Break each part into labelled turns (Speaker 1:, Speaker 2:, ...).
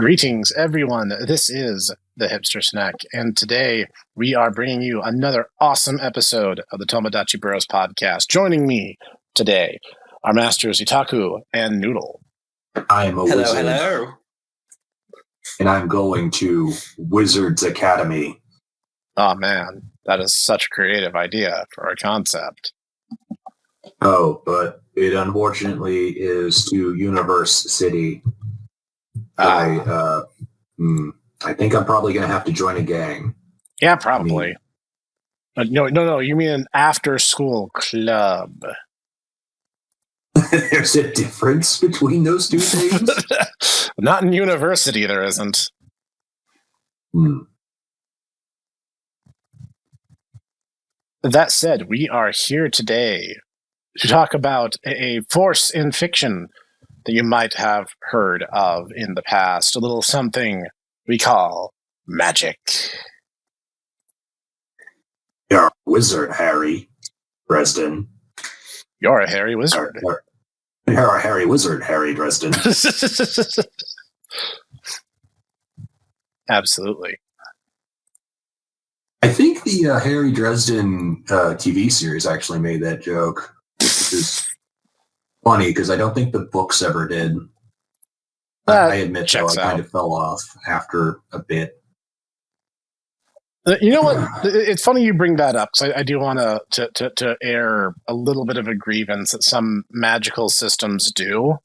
Speaker 1: Greetings, everyone. This is the Hipster Snek, and today we are bringing you another awesome episode of the Tomodachi Bros podcast. Joining me today are Masters Dietaku and Noodle.
Speaker 2: I am a wizard.
Speaker 3: Hello.
Speaker 2: And I'm going to Wizards Academy.
Speaker 1: Oh man, that is such a creative idea for a concept.
Speaker 2: Oh, but it unfortunately is to Universe City. I think I'm probably going to have to join a gang.
Speaker 1: Yeah, probably. No. You mean an after-school club?
Speaker 2: There's a difference between those two things?
Speaker 1: Not in university, there isn't. That said, we are here today to talk about a force in fiction that you might have heard of in the past, a little something we call magic.
Speaker 2: You're a wizard, Harry Dresden.
Speaker 1: You're a hairy wizard.
Speaker 2: You're a hairy wizard, Harry Dresden.
Speaker 1: Absolutely.
Speaker 2: I think the Harry Dresden TV series actually made that joke, which is funny because I don't think the books ever did. I admit, though, I kind of fell off after a bit.
Speaker 1: You know what? It's funny you bring that up because I do want to air a little bit of a grievance that some magical systems do.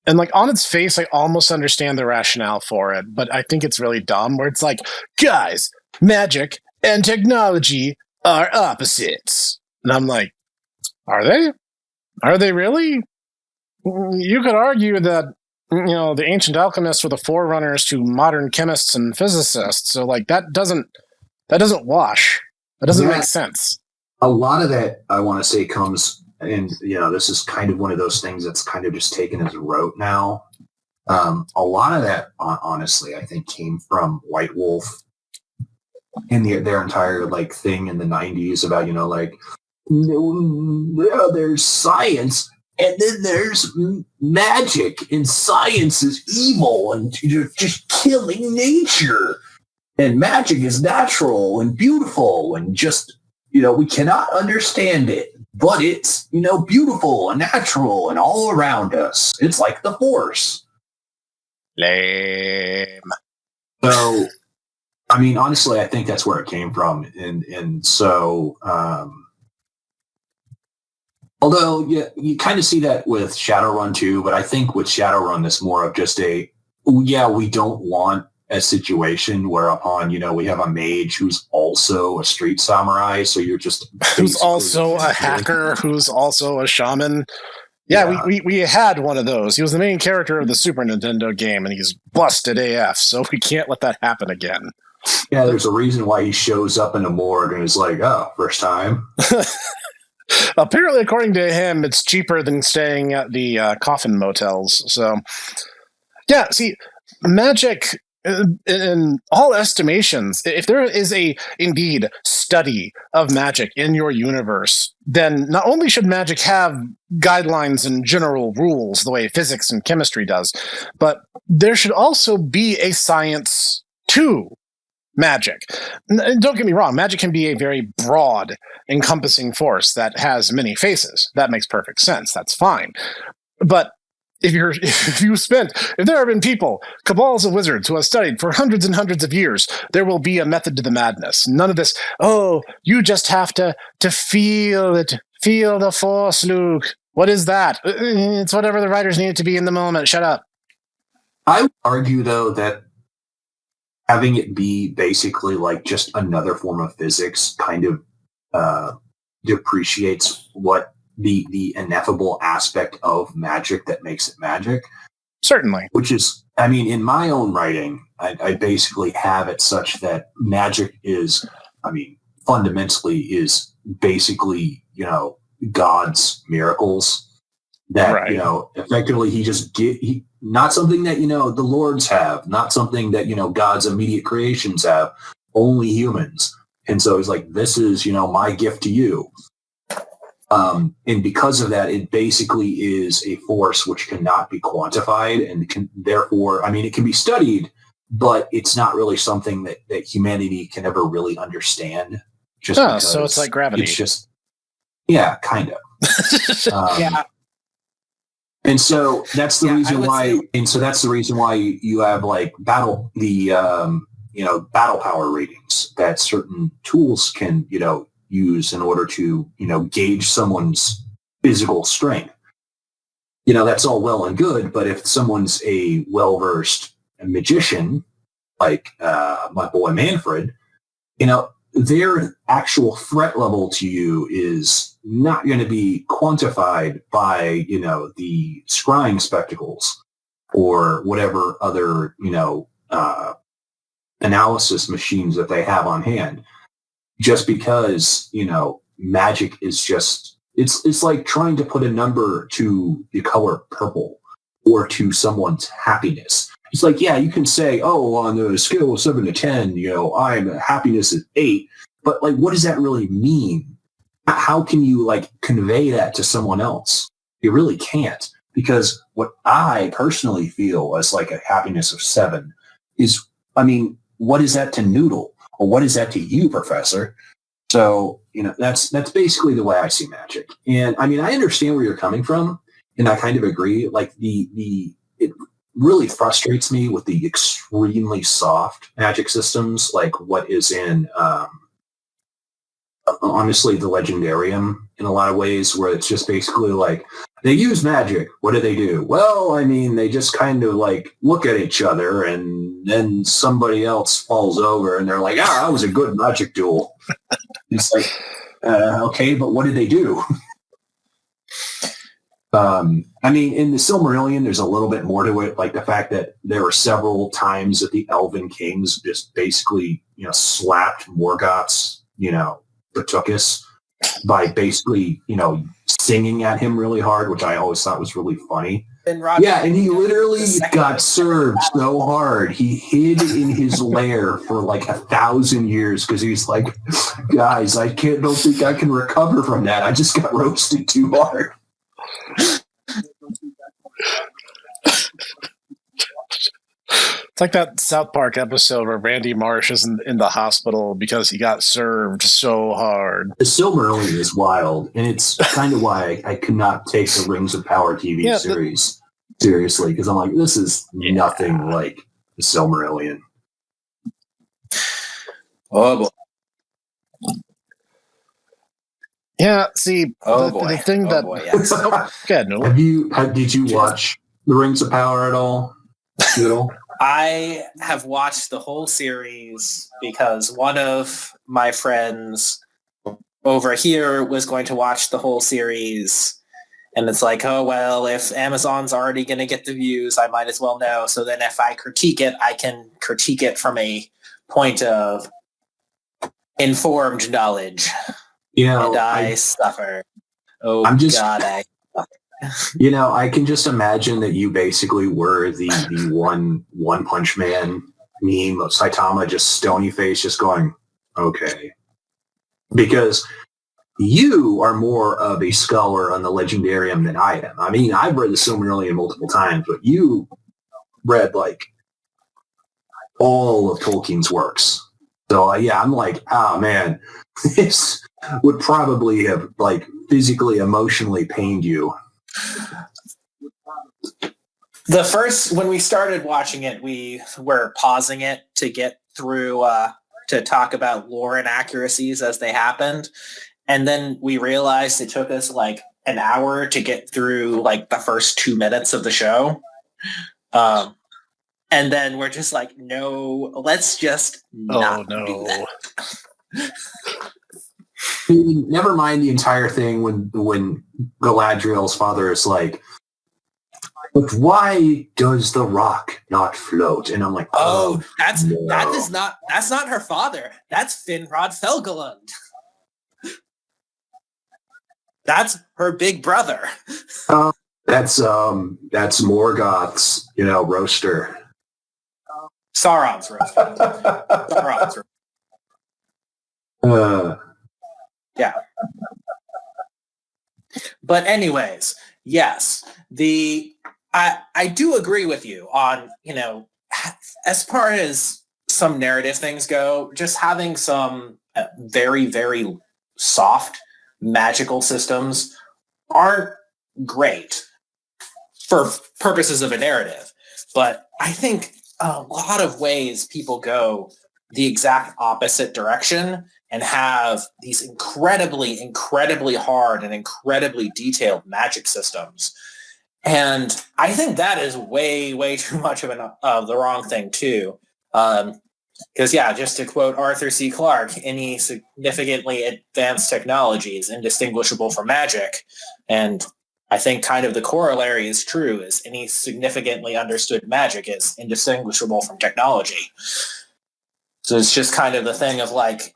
Speaker 1: And like on its face, I almost understand the rationale for it, but I think it's really dumb where it's like, guys, magic and technology are opposites. And I'm like, are they? Are they really? You could argue that, the ancient alchemists were the forerunners to modern chemists and physicists. So like that doesn't wash. That doesn't make sense.
Speaker 2: A lot of that, I want to say, comes, and this is kind of one of those things that's kind of just taken as a rote now. A lot of that, honestly, I think came from White Wolf in their entire thing in the 90s about, there's science and then there's magic, and science is evil and you're just killing nature, and magic is natural and beautiful and just, we cannot understand it, but it's, beautiful and natural and all around us. It's like the Force.
Speaker 1: Lame.
Speaker 2: So, I mean, honestly, I think that's where it came from. And so, although, yeah, you kind of see that with Shadowrun too, but I think with Shadowrun, it's more of just we don't want a situation whereupon, we have a mage who's also a street samurai, so you're just...
Speaker 1: Who's also a hacker, who's also a shaman. Yeah. We had one of those. He was the main character of the Super Nintendo game, and he's busted AF, so we can't let that happen again.
Speaker 2: Yeah, there's a reason why he shows up in a morgue and is like, oh, first time.
Speaker 1: Apparently, according to him, it's cheaper than staying at the coffin motels. So, yeah, see, magic, in all estimations, if there is indeed study of magic in your universe, then not only should magic have guidelines and general rules the way physics and chemistry does, but there should also be a science to magic. And don't get me wrong, magic can be a very broad, encompassing force that has many faces. That makes perfect sense. That's fine. But if there have been people, cabals of wizards who have studied for hundreds and hundreds of years, there will be a method to the madness. None of this, you just have to feel it. Feel the force, Luke. What is that? It's whatever the writers need it to be in the moment. Shut up.
Speaker 2: I would argue, though, that having it be basically like just another form of physics kind of depreciates what the ineffable aspect of magic that makes it magic.
Speaker 1: Certainly.
Speaker 2: Which is, I mean, in my own writing, I basically have it such that magic is, fundamentally is basically, God's miracles that,
Speaker 1: right.
Speaker 2: Effectively he just not something that, the lords have, not something that, God's immediate creations have, only humans. And so he's like, this is, my gift to you. And because of that, it basically is a force which cannot be quantified and can therefore, I mean, it can be studied, but it's not really something that humanity can ever really understand. Just because
Speaker 1: so it's like gravity.
Speaker 2: It's just, yeah, kind of.
Speaker 3: Yeah.
Speaker 2: And so that's the reason why. And so that's the reason why you have like battle power ratings that certain tools can use in order to gauge someone's physical strength. That's all well and good, but if someone's a well-versed magician like my boy Manfred, their actual threat level to you is not going to be quantified by, the scrying spectacles or whatever other, analysis machines that they have on hand. Just because, magic is just, it's like trying to put a number to the color purple or to someone's happiness. It's like, yeah, you can say, oh, on a scale of 7 to 10, I'm happiness is 8. But like, what does that really mean? How can you like convey that to someone else? You really can't, because what I personally feel as like a happiness of 7 is, I mean, what is that to Noodle? Or what is that to you, Professor? So, that's basically the way I see magic. And I mean, I understand where you're coming from, and I kind of agree. Like it really frustrates me with the extremely soft magic systems, like what is in, honestly, the Legendarium in a lot of ways, where it's just basically like, they use magic. What do they do? Well, I mean, they just kind of like look at each other and then somebody else falls over and they're like, that was a good magic duel. It's like, okay, but what did they do? I mean, in the Silmarillion, there's a little bit more to it, like the fact that there were several times that the Elven Kings just basically, slapped Morgoth's, Batucus by basically, singing at him really hard, which I always thought was really funny. Yeah, and he literally got served so hard. He hid in his lair for like 1,000 years because he's like, guys, don't think I can recover from that. I just got roasted too hard.
Speaker 1: It's like that South Park episode where Randy Marsh is in the hospital because he got served so hard.
Speaker 2: The Silmarillion is wild, and it's kind of why I could not take the Rings of Power TV series seriously, because I'm like, this is nothing like the Silmarillion.
Speaker 3: Oh, boy.
Speaker 1: Yeah, see, the thing that...
Speaker 3: Yes.
Speaker 1: Good, no.
Speaker 2: Did you watch the Rings of Power at all?
Speaker 3: I have watched the whole series because one of my friends over here was going to watch the whole series, and it's like, oh, well, if Amazon's already going to get the views, I might as well know. So then if I critique it, I can critique it from a point of informed knowledge. And I suffer. Oh, God, I suffer.
Speaker 2: I can just imagine that you basically were the one Punch Man meme of Saitama, just stony face, just going, okay. Because you are more of a scholar on the Legendarium than I am. I mean, I've read the Silmarillion multiple times, but you read like all of Tolkien's works. So I'm like, man, this would probably have like physically, emotionally pained you.
Speaker 3: When we started watching it, we were pausing it to get through, to talk about lore inaccuracies as they happened. And then we realized it took us like an hour to get through like the first 2 minutes of the show. And then we're just like, no, let's just not do that.
Speaker 2: Never mind the entire thing when Galadriel's father is like, but why does the rock not float? And I'm like,
Speaker 3: that's not her father. That's Finrod Felgelund. That's her big brother.
Speaker 2: That's Morgoth's, roaster.
Speaker 3: Sauron's roaster. Yeah. But anyways, yes, I do agree with you on, as far as some narrative things go, just having some very, very soft magical systems aren't great for purposes of a narrative. But I think a lot of ways people go the exact opposite direction and have these incredibly, incredibly hard and incredibly detailed magic systems. And I think that is way, way too much of the wrong thing too. Because just to quote Arthur C. Clarke, any significantly advanced technology is indistinguishable from magic. And I think kind of the corollary is true, is any significantly understood magic is indistinguishable from technology. So it's just kind of the thing of like,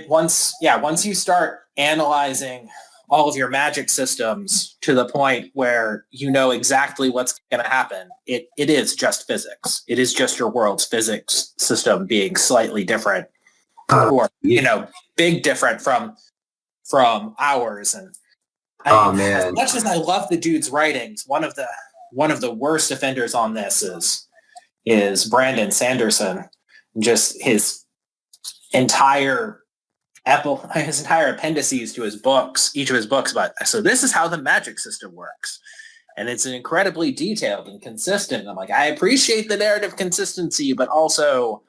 Speaker 3: once you start analyzing all of your magic systems to the point where you know exactly what's going to happen, it is just physics. It is just your world's physics system being slightly different, or big different from ours. And as much as I love the dude's writings, one of the worst offenders on this is Brandon Sanderson. Just his entire appendices to his books, each of his books, so this is how the magic system works. And it's incredibly detailed and consistent. I'm like, I appreciate the narrative consistency, but also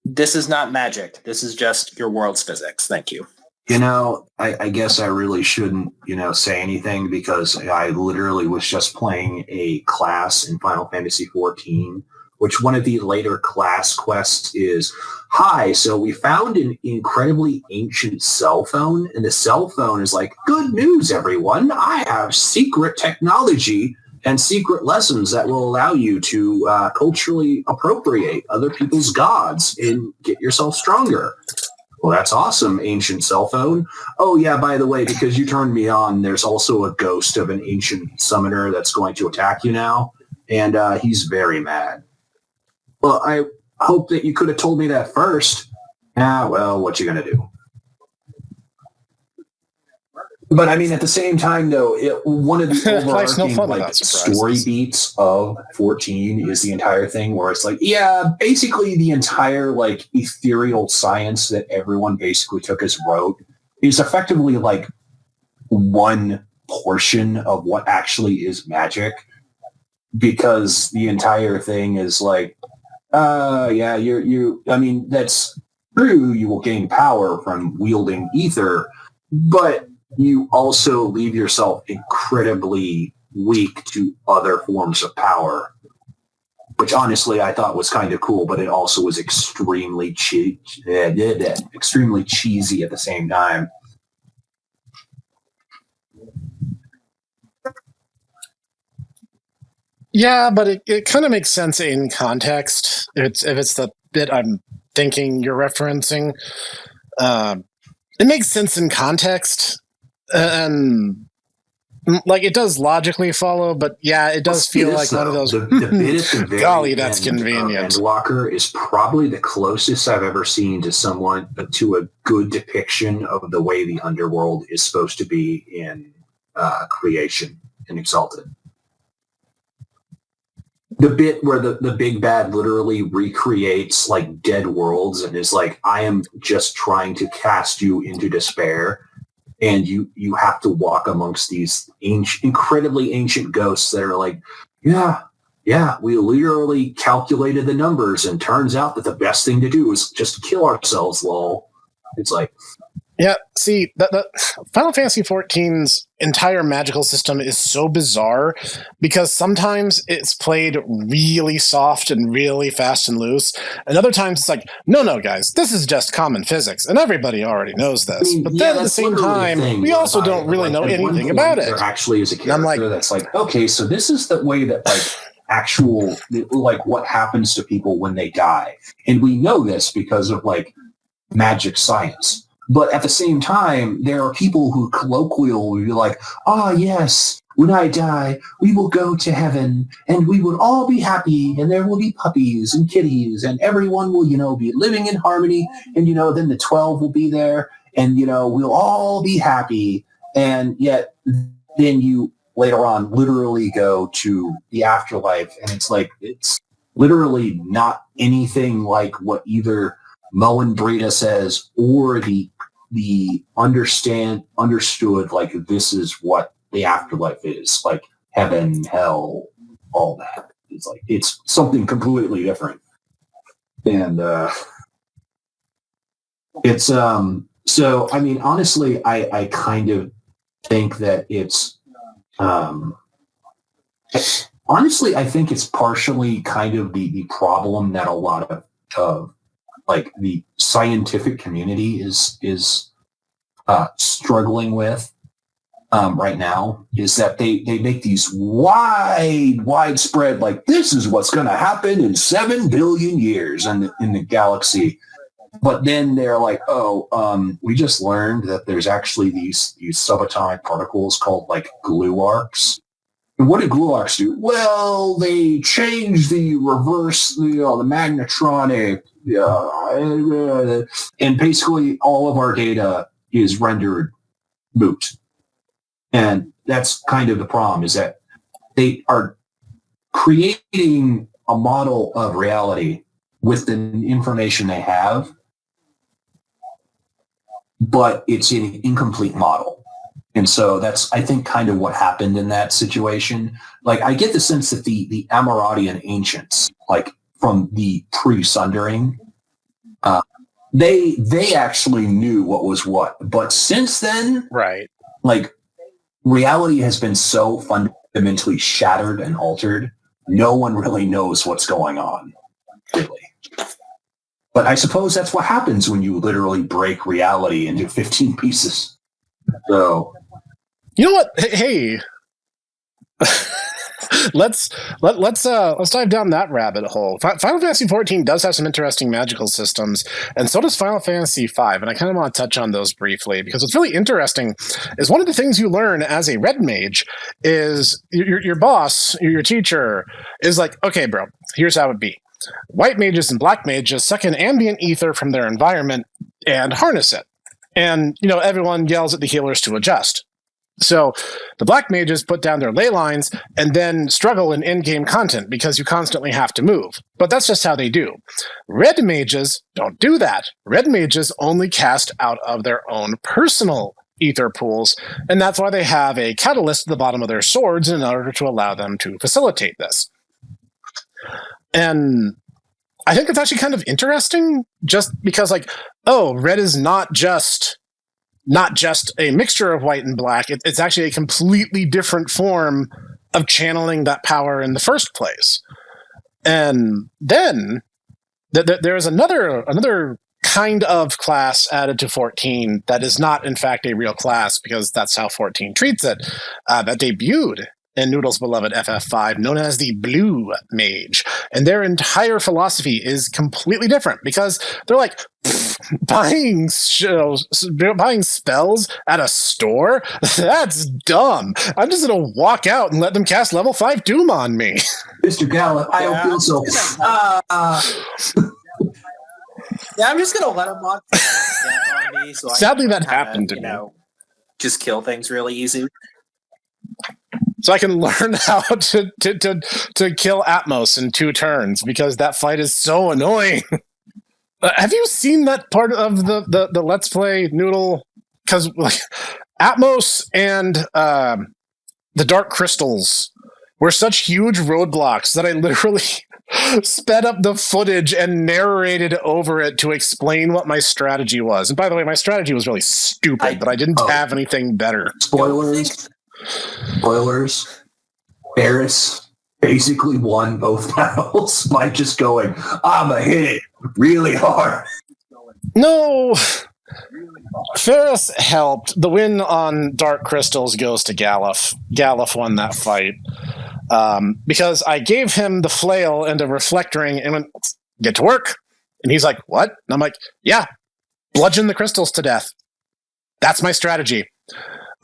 Speaker 3: this is not magic. This is just your world's physics. Thank you.
Speaker 2: I guess I really shouldn't, say anything because I literally was just playing a class in Final Fantasy XIV, which one of the later class quests is, hi, so we found an incredibly ancient cell phone, and the cell phone is like, good news, everyone. I have secret technology and secret lessons that will allow you to culturally appropriate other people's gods and get yourself stronger. Well, that's awesome, ancient cell phone. Oh, yeah, by the way, because you turned me on, there's also a ghost of an ancient summoner that's going to attack you now, and he's very mad. Well, I hope that you could have told me that first. Well, what you going to do? But I mean, at the same time, though, one of the overarching story beats of 14 is the entire thing where it's like, basically the entire ethereal science that everyone basically took as rote is effectively one portion of what actually is magic, because the entire thing is that's true. You will gain power from wielding ether, but you also leave yourself incredibly weak to other forms of power, which honestly I thought was kind of cool, but it also was extremely cheesy at the same time.
Speaker 1: Yeah, but it kind of makes sense in context. If it's the bit I'm thinking you're referencing, it makes sense in context, and it does logically follow. But it does feel like one of those.
Speaker 2: The bit at the very
Speaker 1: golly, that's convenient.
Speaker 2: Endwalker is probably the closest I've ever seen to a good depiction of the way the underworld is supposed to be in creation in Exalted. The bit where the big bad literally recreates dead worlds and is like, I am just trying to cast you into despair, and you have to walk amongst these incredibly ancient ghosts that are like, we literally calculated the numbers and turns out that the best thing to do is just kill ourselves, lol. It's like,
Speaker 1: yeah, see, the Final Fantasy XIV's entire magical system is so bizarre because sometimes it's played really soft and really fast and loose, and other times it's like, no, guys, this is just common physics, and everybody already knows this. But then at the same time, we also don't really know anything about it.
Speaker 2: There actually is a character that's like, okay, so this is the way that what happens to people when they die, and we know this because of magic science. But at the same time, there are people who colloquially will be like, yes, when I die, we will go to heaven and we will all be happy and there will be puppies and kitties and everyone will, be living in harmony. And, then the 12 will be there and, we'll all be happy. And yet then you later on literally go to the afterlife, and it's literally not anything like what either Mo and Brita says or the understood, like, this is what the afterlife is, like heaven, hell, all that. It's something completely different. And it's so I mean, honestly, I kind of think that it's honestly, I think it's partially kind of the problem that a lot of like the scientific community is struggling with right now, is that they make these widespread, like, this is what's going to happen in 7 billion years in the galaxy. But then they're like, we just learned that there's actually these subatomic particles called, like, glue arcs. And what do glue arcs do? Well, they change the reverse, the magnetronic, and basically all of our data is rendered moot. And that's kind of the problem, is that they are creating a model of reality with the information they have, but it's an incomplete model. And so that's, I think, kind of what happened in that situation. Like, I get the sense that the Amoratian ancients, like from the pre-Sundering, they actually knew what was what. But since then,
Speaker 1: right,
Speaker 2: like, reality has been so fundamentally shattered and altered, no one really knows what's going on, really. But I suppose that's what happens when you literally break reality into 15 pieces. So,
Speaker 1: you know what? Hey, let's dive down that rabbit hole. Final Fantasy XIV does have some interesting magical systems, and so does Final Fantasy V. And I kind of want to touch on those briefly, because what's really interesting is one of the things you learn as a red mage is your boss, your teacher, is like, okay, bro, here's how it be. White mages and black mages suck in ambient ether from their environment and harness it. And, everyone yells at the healers to adjust. So the black mages put down their ley lines and then struggle in in-game content because you constantly have to move. But that's just how they do. Red mages don't do that. Red mages only cast out of their own personal ether pools, and that's why they have a catalyst at the bottom of their swords in order to allow them to facilitate this. And I think it's actually kind of interesting, just because, like, red is not just a mixture of white and black. It's actually a completely different form of channeling that power in the first place. And then there's another kind of class added to 14 that is not, in fact, a real class, because that's how 14 treats it, that debuted in Noodle's beloved FF5, known as the Blue Mage. And their entire philosophy is completely different, because they're like, buying spells at a store? That's dumb. I'm just going to walk out and let them cast level 5 Doom on me.
Speaker 2: Mr. Gallup, I don't feel so.
Speaker 3: Yeah, I'm just going to let them on me. So
Speaker 1: Sadly, that happened to me.
Speaker 3: Just kill things really easy.
Speaker 1: So I can learn how to kill Atmos in 2 turns, because that fight is so annoying. Have you seen that part of the Let's Play, Noodle? Because, like, Atmos and the Dark Crystals were such huge roadblocks that I literally sped up the footage and narrated over it to explain what my strategy was. And by the way, my strategy was really stupid, but I didn't have anything better.
Speaker 2: Spoilers. Barris basically won both battles by just going, I'm going to hit it really hard.
Speaker 1: No. Ferris helped. The win on Dark Crystals goes to Galuf. Galuf won that fight. Because I gave him the flail and a reflect ring and went, get to work. And he's like, what? And I'm like, yeah, bludgeon the crystals to death. That's my strategy.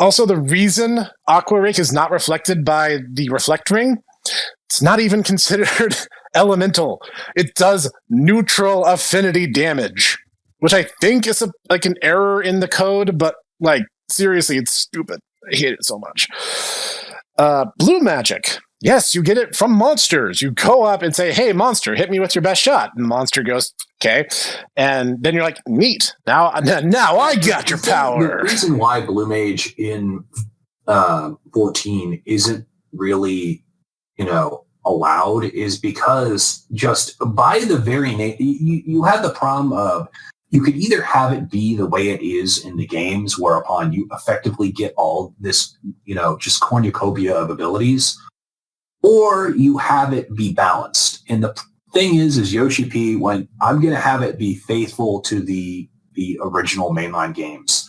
Speaker 1: Also, the reason Aqua Rake is not reflected by the reflect ring, it's not even considered elemental. It does neutral affinity damage, which I think is like an error in the code, but, like, seriously, it's stupid. I hate it so much. Blue magic. Yes, you get it from monsters. You go up and say, hey, monster, hit me with your best shot. And the monster goes, okay. And then you're like, neat. Now I got your power.
Speaker 2: The reason why Blue Mage in 14 isn't really, allowed is because just by the very name, you have the problem of you could either have it be the way it is in the games, whereupon you effectively get all this, just cornucopia of abilities, or you have it be balanced. And the thing is Yoshi P went, I'm going to have it be faithful to the original mainline games.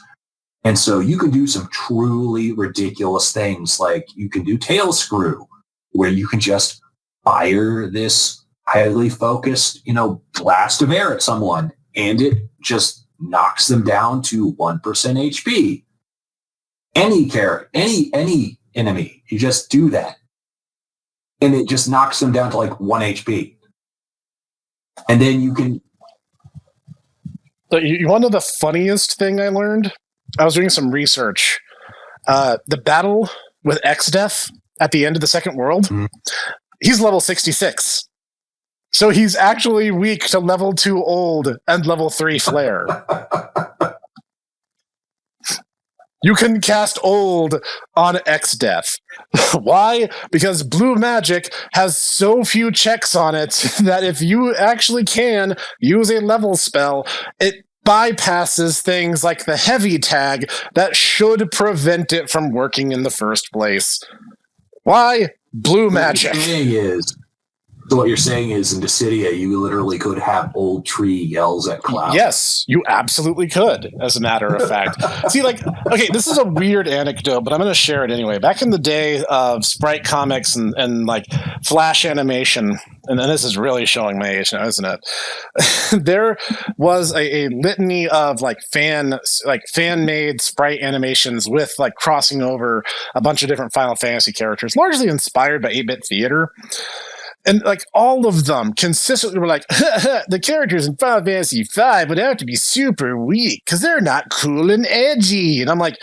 Speaker 2: And so you can do some truly ridiculous things, like you can do tail screw, where you can just fire this highly focused, blast of air at someone, and it just knocks them down to 1% HP. Any enemy, you just do that. And it just knocks them down to like 1 HP. And then you can...
Speaker 1: So you want to know the funniest thing I learned? I was doing some research. The battle with X-Death at the end of the Second World, he's level 66. So he's actually weak to level 2 old and level 3 flare. You can cast old on X-Death. Why? Because blue magic has so few checks on it that if you actually can use a level spell, it bypasses things like the heavy tag that should prevent it from working in the first place. Why? Blue magic.
Speaker 2: So what you're saying is in Dissidia, you literally could have old tree yells at cloud.
Speaker 1: Yes, you absolutely could, as a matter of fact. See, okay, this is a weird anecdote, but I'm going to share it anyway. Back in the day of Sprite comics and Flash animation, and this is really showing my age now, isn't it? There was a litany of fan-made Sprite animations with crossing over a bunch of different Final Fantasy characters, largely inspired by 8-bit theater. And all of them consistently were the characters in Final Fantasy V would have to be super weak because they're not cool and edgy. And I'm like,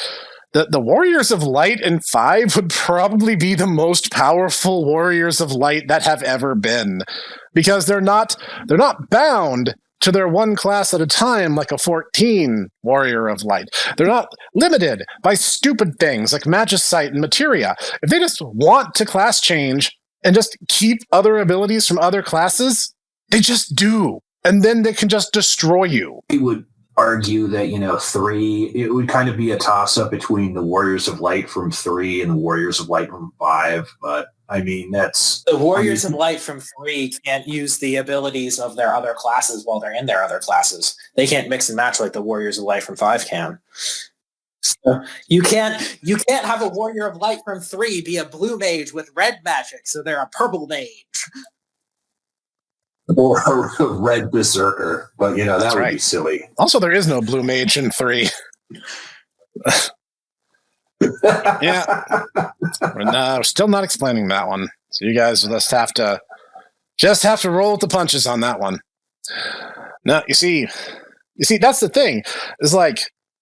Speaker 1: the Warriors of Light in 5 would probably be the most powerful Warriors of Light that have ever been, because they're not bound to their one class at a time like a 14 Warrior of Light. They're not limited by stupid things like Magicite and Materia. If they just want to class change and just keep other abilities from other classes, they just do. And then they can just destroy you.
Speaker 2: We would argue that, 3, it would kind of be a toss-up between the Warriors of Light from 3 and the Warriors of Light from 5. But, that's...
Speaker 3: The Warriors of Light from 3 can't use the abilities of their other classes while they're in their other classes. They can't mix and match like the Warriors of Light from 5 can. So you can't have a Warrior of Light from 3 be a blue mage with red magic, so they're a purple mage.
Speaker 2: Or a red berserker, but that would be silly.
Speaker 1: Also, there is no blue mage in 3. Yeah, we're still not explaining that one. So you guys just have to roll with the punches on that one. Now you see, that's the thing. Is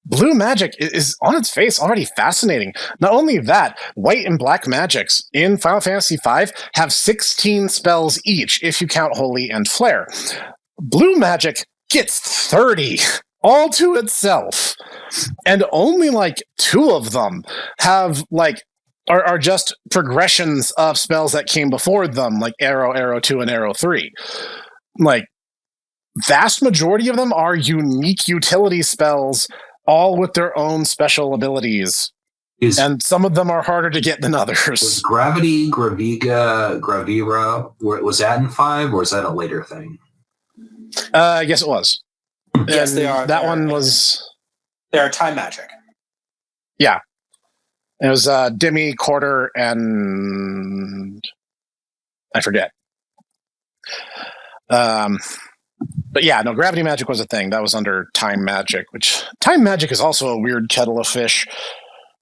Speaker 1: blue magic is on its face already fascinating. Not only that, white and black magics in Final Fantasy V have 16 spells each if you count Holy and Flare. Blue magic gets 30 all to itself. And only 2 of them have are just progressions of spells that came before them, like Arrow, Arrow 2, and Arrow 3. Vast majority of them are unique utility spells, all with their own special abilities. And some of them are harder to get than others.
Speaker 2: Was Gravity, Gravira, was that in 5, or was that a later thing?
Speaker 1: Yes, it was.
Speaker 3: Yes, they are.
Speaker 1: That one was...
Speaker 3: They're time magic.
Speaker 1: Yeah. It was Demi, Quarter, and... I forget. But yeah, no, gravity magic was a thing. That was under time magic, which time magic is also a weird kettle of fish.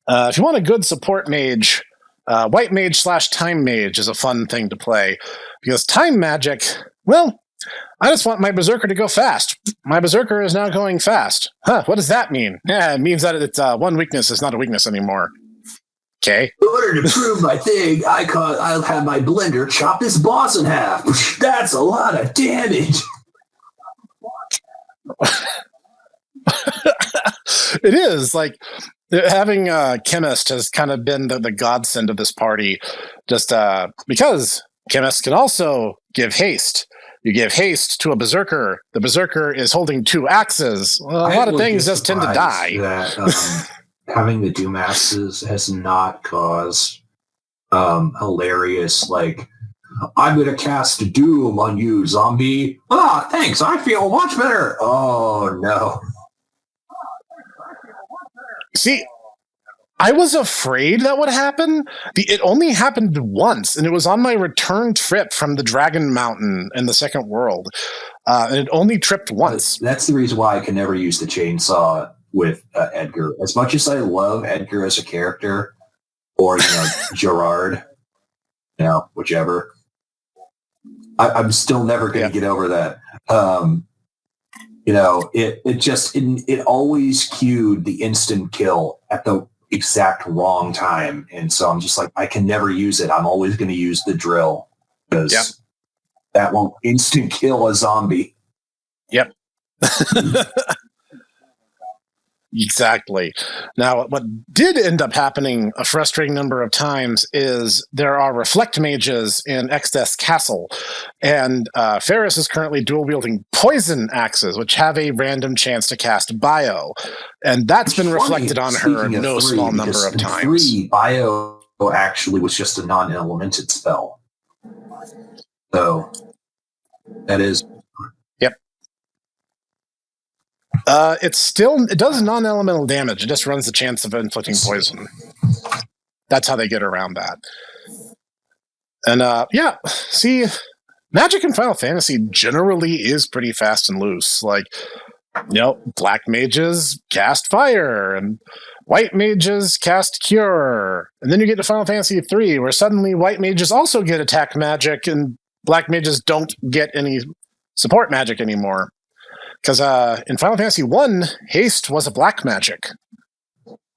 Speaker 1: If you want a good support mage, white mage / time mage is a fun thing to play, because time magic, well, I just want my berserker to go fast. My berserker is now going fast. Huh, what does that mean? Yeah, it means that it's one weakness is not a weakness anymore. Okay.
Speaker 2: In order to prove my thing, I'll have my blender chop this boss in half. That's a lot of damage.
Speaker 1: It is like having a chemist has kind of been the godsend of this party, just because chemists can also give haste. You give haste to a berserker. The berserker is holding 2 axes. Well, a lot of things just tend to die.
Speaker 2: That, having the Doom axes has not caused hilarious, like, I'm going to cast Doom on you, zombie. Ah, thanks. I feel much better. Oh, no.
Speaker 1: See, I was afraid that would happen. It only happened once, and it was on my return trip from the Dragon Mountain in the Second World. And it only tripped once.
Speaker 2: That's the reason why I can never use the chainsaw with Edgar. As much as I love Edgar as a character, or, Gerard, whichever, I'm still never going to get over that. It always cued the instant kill at the exact wrong time. And so I'm just like, I can never use it. I'm always going to use the drill because that won't instant kill a zombie.
Speaker 1: Yep. Exactly. Now, what did end up happening a frustrating number of times is there are reflect mages in Exdes Castle, and Ferris is currently dual-wielding poison axes, which have a random chance to cast bio, and that's been reflected on her no small number of times.
Speaker 2: 3, bio actually was just a non-elemented spell. So, that is...
Speaker 1: It does non-elemental damage. It just runs the chance of inflicting poison. That's how they get around that. And see, magic in Final Fantasy generally is pretty fast and loose. Like, black mages cast fire, and white mages cast cure. And then you get to Final Fantasy 3, where suddenly white mages also get attack magic, and black mages don't get any support magic anymore. Because in Final Fantasy 1, haste was a black magic.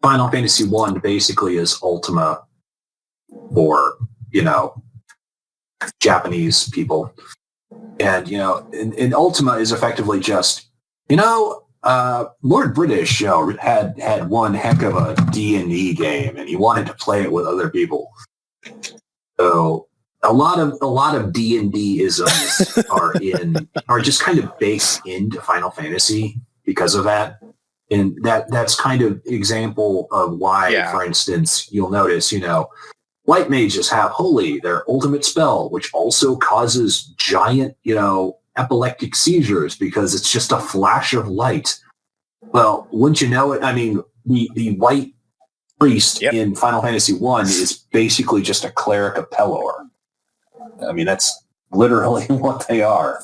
Speaker 2: Final Fantasy 1 basically is Ultima for, Japanese people. And, and Ultima is effectively just, Lord British had one heck of a D&D game, and he wanted to play it with other people. So... A lot of D&D isms are just kind of baked into Final Fantasy because of that, and that's kind of example of why, for instance, you'll notice, white mages have Holy, their ultimate spell, which also causes giant, epileptic seizures because it's just a flash of light. Well, wouldn't you know it? I mean, the white priest in Final Fantasy 1 is basically just a cleric of Pelor. I mean, that's literally what they are.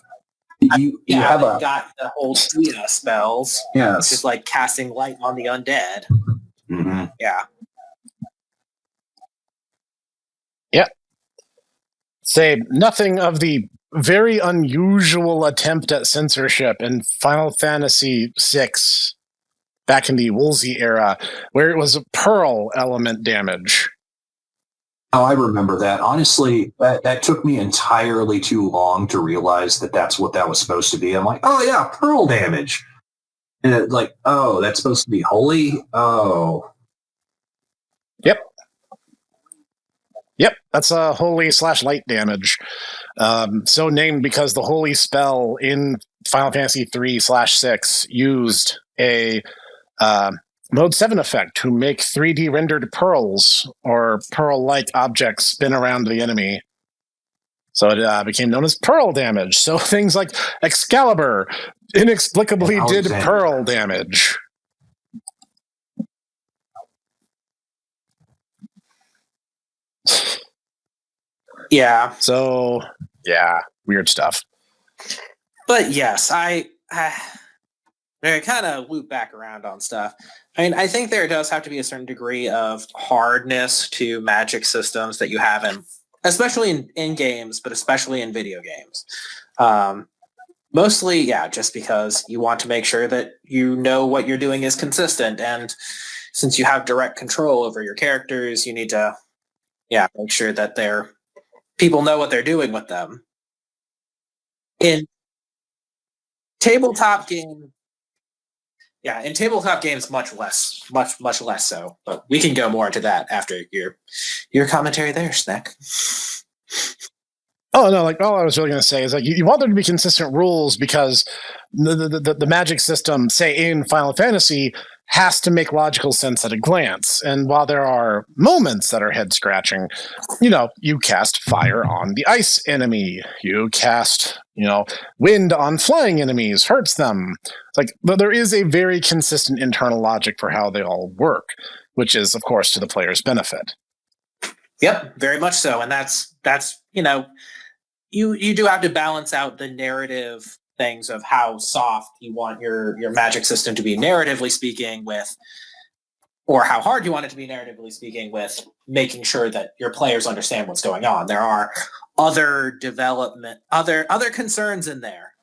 Speaker 2: You have
Speaker 3: got the whole Suya spells.
Speaker 2: Yes.
Speaker 3: Which is like casting light on the undead.
Speaker 2: Mm-hmm.
Speaker 3: Yeah.
Speaker 1: Yep. Say nothing of the very unusual attempt at censorship in Final Fantasy VI back in the Woolsey era, where it was pearl element damage.
Speaker 2: Oh, I remember that. Honestly, that took me entirely too long to realize that that's what that was supposed to be. I'm like, oh yeah, pearl damage. And it's like, oh, that's supposed to be holy? Oh.
Speaker 1: Yep, that's a holy / light damage. So named because the holy spell in Final Fantasy 3/6 used a Mode 7 effect to make 3D rendered pearls or pearl-like objects spin around the enemy. So it became known as pearl damage. So things like Excalibur inexplicably did pearl damage.
Speaker 3: Yeah.
Speaker 1: So, weird stuff.
Speaker 3: But yes, I kind of loop back around on stuff. I mean, I think there does have to be a certain degree of hardness to magic systems that you have especially in games, but especially in video games. Mostly, yeah, just because you want to make sure that you know what you're doing is consistent. And since you have direct control over your characters, you need to, make sure that people know what they're doing with them. In tabletop game, in tabletop games, much less so. But we can go more into that after your commentary there, Snek.
Speaker 1: Oh no! Like all I was really going to say is like you want there to be consistent rules because the magic system, say in Final Fantasy, has to make logical sense at a glance. And while there are moments that are head scratching, you cast fire on the ice enemy, you cast wind on flying enemies, hurts them. But there is a very consistent internal logic for how they all work, which is of course to the player's benefit.
Speaker 3: Yep, very much so, and that's you do have to balance out the narrative things of how soft you want your magic system to be narratively speaking with, or how hard you want it to be narratively speaking with, making sure that your players understand what's going on. There are other concerns in there.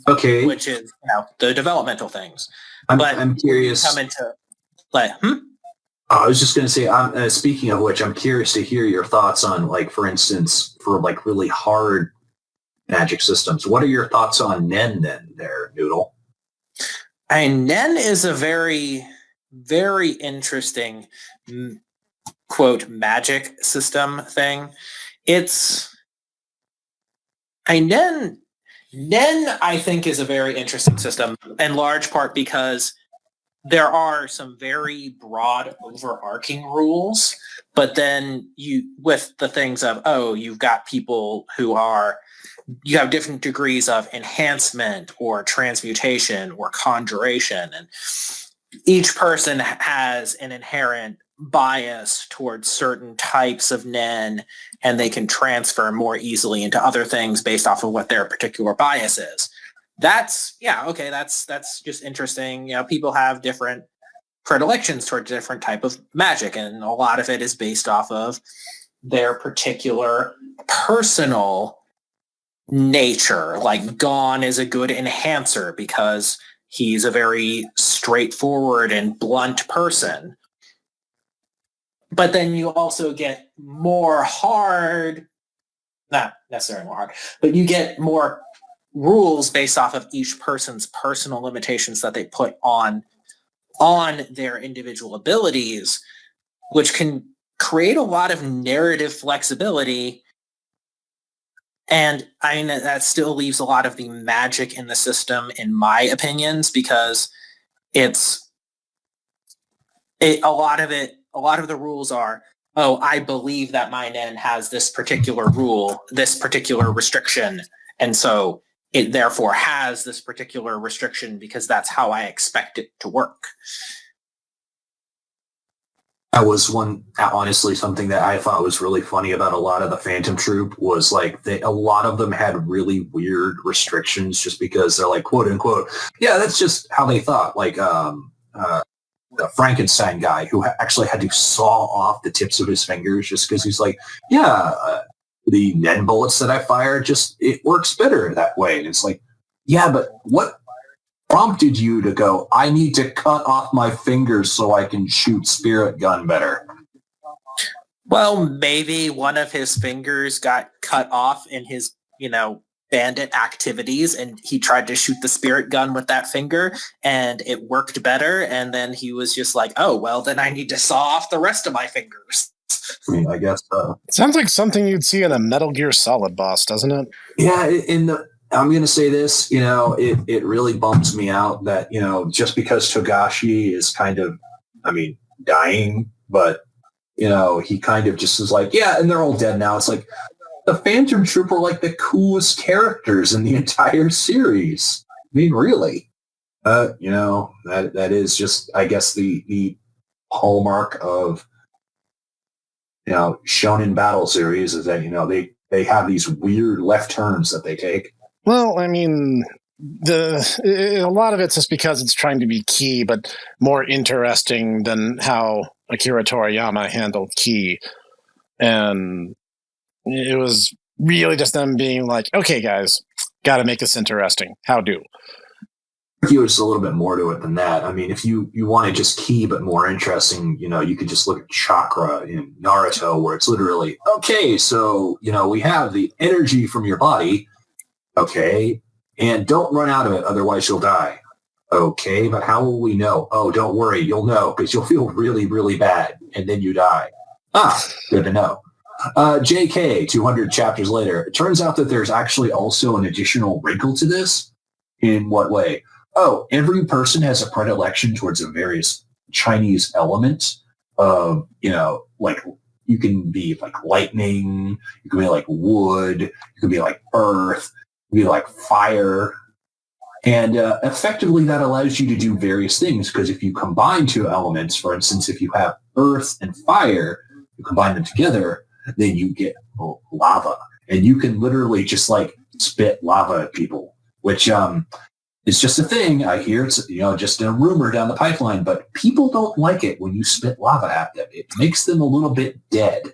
Speaker 2: Okay.
Speaker 3: Which is, the developmental things.
Speaker 2: I'm curious.
Speaker 3: Come into
Speaker 2: I was just going to say, speaking of which, I'm curious to hear your thoughts on, like, for instance, for like really hard magic systems. What are your thoughts on Nen then there, Noodle?
Speaker 3: Nen is a very, very interesting, quote, magic system thing. It's... Nen, I think, is a very interesting system, in large part because there are some very broad overarching rules, but then with the things of, you've got people you have different degrees of enhancement or transmutation or conjuration, and each person has an inherent bias towards certain types of Nen, and they can transfer more easily into other things based off of what their particular bias is. That's just interesting. People have different predilections towards different type of magic, and a lot of it is based off of their particular personal nature. Like Gon is a good enhancer because he's a very straightforward and blunt person. But then you also get more hard, not necessarily more hard, but you get more rules based off of each person's personal limitations that they put on their individual abilities, which can create a lot of narrative flexibility. And that still leaves a lot of the magic in the system, in my opinions, because a lot of the rules are, I believe that my Nen has this particular rule, this particular restriction, and so it therefore has this particular restriction because that's how I expect it to work.
Speaker 2: That was honestly, something that I thought was really funny about a lot of the Phantom Troop was like a lot of them had really weird restrictions just because they're like, quote unquote, yeah, that's just how they thought. Like the Frankenstein guy who actually had to saw off the tips of his fingers just because he's like, the Nen bullets that I fire, it works better that way. And it's like, yeah, but what prompted you to go, I need to cut off my fingers so I can shoot spirit gun better?
Speaker 3: Well, maybe one of his fingers got cut off in his, bandit activities, and he tried to shoot the spirit gun with that finger, and it worked better, and then he was just like, then I need to saw off the rest of my fingers.
Speaker 2: I mean, I guess.
Speaker 1: Sounds like something you'd see in a Metal Gear Solid boss, doesn't it?
Speaker 2: Yeah, I'm going to say this, it really bums me out that, just because Togashi is kind of, dying, but, he kind of just is like, yeah, and they're all dead now. It's like, the Phantom Troop are like the coolest characters in the entire series. I mean, really. That is just, I guess, the hallmark of, shonen battle series is that, they have these weird left turns that they take.
Speaker 1: Well, I mean, a lot of it's just because it's trying to be key, but more interesting than how Akira Toriyama handled key. And it was really just them being like, okay, guys, Got to make this interesting. How do?
Speaker 2: There's a little bit more to it than that. I mean, if you want to just key but more interesting, you could just look at chakra in Naruto, where it's literally, okay, so, we have the energy from your body, okay, and don't run out of it, otherwise you'll die. Okay, but how will we know? Oh, don't worry, you'll know, because you'll feel really, really bad, and then you die. Good to know. JK, 200 chapters later, it turns out that there's actually also an additional wrinkle to this. In what way? Oh, every person has a predilection towards a various Chinese element of, like you can be like lightning, you can be like wood, you can be like earth, you can be like fire. And effectively that allows you to do various things, because if you combine two elements, for instance, if you have earth and fire, you combine them together, then you get lava. And you can literally just like spit lava at people, which it's just a thing. I hear it's, just a rumor down the pipeline, but people don't like it when you spit lava at them. It makes them a little bit dead.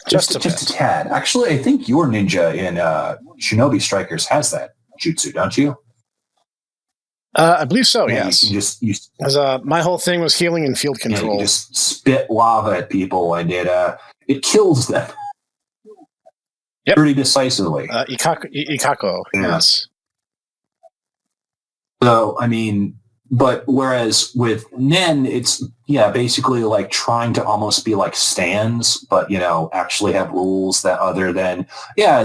Speaker 2: just a tad. Actually, I think your ninja in Shinobi Strikers has that jutsu, don't you?
Speaker 1: I believe so, yes.
Speaker 2: Because
Speaker 1: my whole thing was healing and field control.
Speaker 2: You just spit lava at people, and it kills them.
Speaker 1: Yep.
Speaker 2: Pretty decisively.
Speaker 1: Ikako, yes.
Speaker 2: So, I mean, but whereas with Nen, it's, basically like trying to almost be like stands, but, actually have rules that other than,